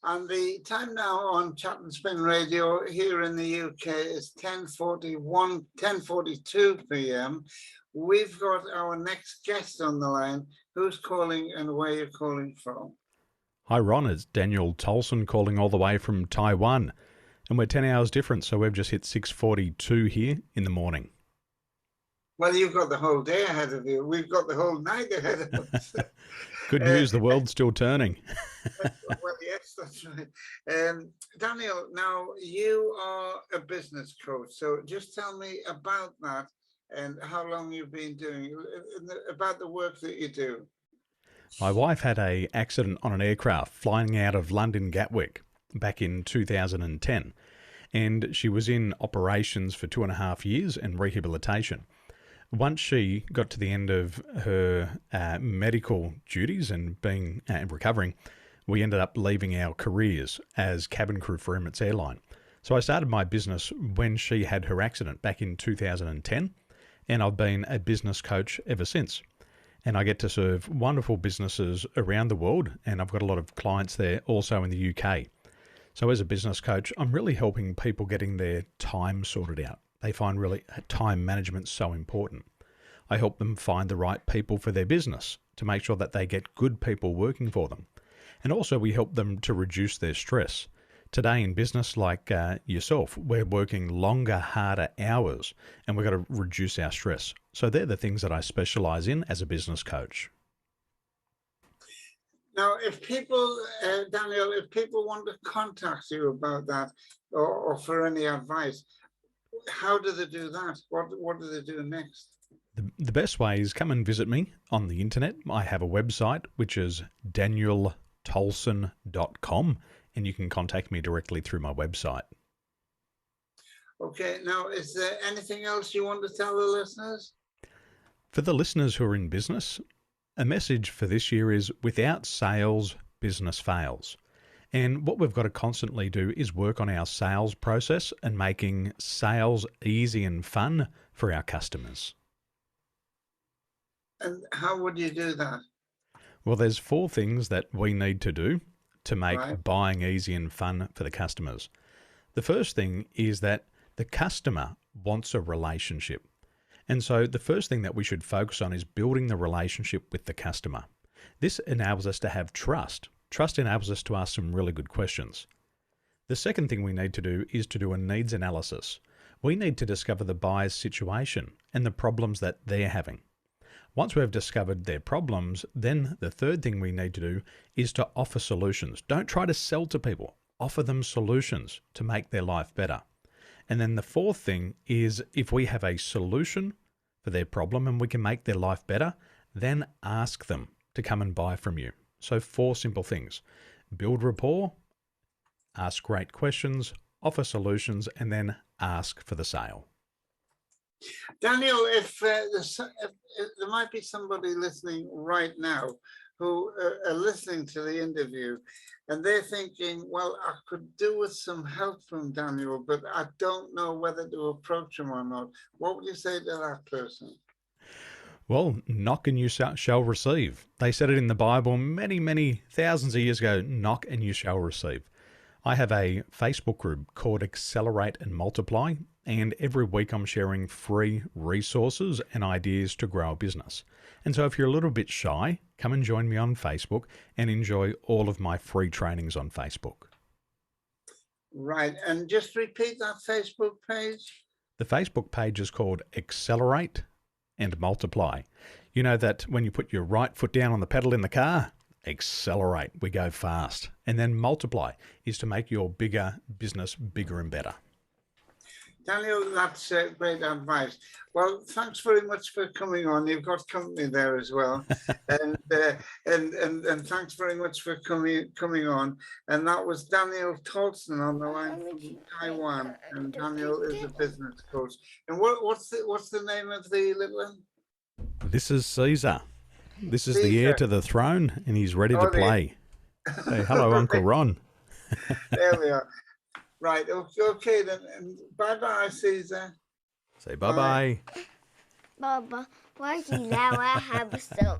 And the time now on Chat and Spin Radio here in the UK is 10:42 p.m. We've got our next guest on the line. Who's calling and where you're calling from? Hi Ron, it's Daniel Tolson calling all the way from Taiwan. And we're 10 hours different, so we've just hit 6:42 here in the morning. Well, you've got the whole day ahead of you. We've got the whole night ahead of us. Good news, the world's still turning. Well, yes, that's right. Daniel, now you are a business coach, so just tell me about that and how long you've been doing, about the work that you do. My wife had an accident on an aircraft flying out of London Gatwick back in 2010, and she was in operations for 2.5 years and rehabilitation. Once she got to the end of her medical duties and being recovering, we ended up leaving our careers as cabin crew for Emirates Airline. So I started my business when she had her accident back in 2010, and I've been a business coach ever since. And I get to serve wonderful businesses around the world, and I've got a lot of clients there also in the UK. So as a business coach, I'm really helping people getting their time sorted out. They find really time management so important. I help them find the right people for their business to make sure that they get good people working for them. And also we help them to reduce their stress. Today in business, like yourself, we're working longer, harder hours, and we've got to reduce our stress. So they're the things that I specialize in as a business coach. Now, if people, Daniel, if people want to contact you about that or for any advice, how do they do that? What do they do next? The best way is come and visit me on the internet. I have a website, which is danieltolson.com, and you can contact me directly through my website. Okay, now, is there anything else you want to tell the listeners? For the listeners who are in business, a message for this year is without sales, business fails. And what we've got to constantly do is work on our sales process and making sales easy and fun for our customers. And how would you do that? Well, there's 4 things that we need to do to make Right. buying easy and fun for the customers. The first thing is that the customer wants a relationship. And so the first thing that we should focus on is building the relationship with the customer. This enables us to have trust. Trust enables us to ask some really good questions. The second thing we need to do is to do a needs analysis. We need to discover the buyer's situation and the problems that they're having. Once we've discovered their problems, then the third thing we need to do is to offer solutions. Don't try to sell to people. Offer them solutions to make their life better. And then the fourth thing is if we have a solution for their problem and we can make their life better, then ask them to come and buy from you. So 4 simple things: build rapport, ask great questions, offer solutions, and then ask for the sale. Daniel, if there might be somebody listening right now who are listening to the interview and they're thinking, well, I could do with some help from Daniel, but I don't know whether to approach him or not. What would you say to that person? Well, knock and you shall receive. They said it in the Bible many, many thousands of years ago, knock and you shall receive. I have a Facebook group called Accelerate and Multiply, and every week I'm sharing free resources and ideas to grow a business. And so if you're a little bit shy, come and join me on Facebook and enjoy all of my free trainings on Facebook. Right, and just repeat that Facebook page. The Facebook page is called Accelerate and Multiply. You know that when you put your right foot down on the pedal in the car, accelerate, we go fast. And then multiply is to make your bigger business bigger and better. Daniel, that's great advice. Well, thanks very much for coming on. You've got company there as well, and thanks very much for coming on. And that was Daniel Tolson on the line from Taiwan, and Daniel is a business coach. And what's the name of the little one? This is Caesar. This is Caesar. the heir to the throne, and he's ready to play. Hey, hello, Uncle Ron. There we are. Right, okay then, and bye-bye, Caesar. Say bye-bye. Baba, why do you now have some?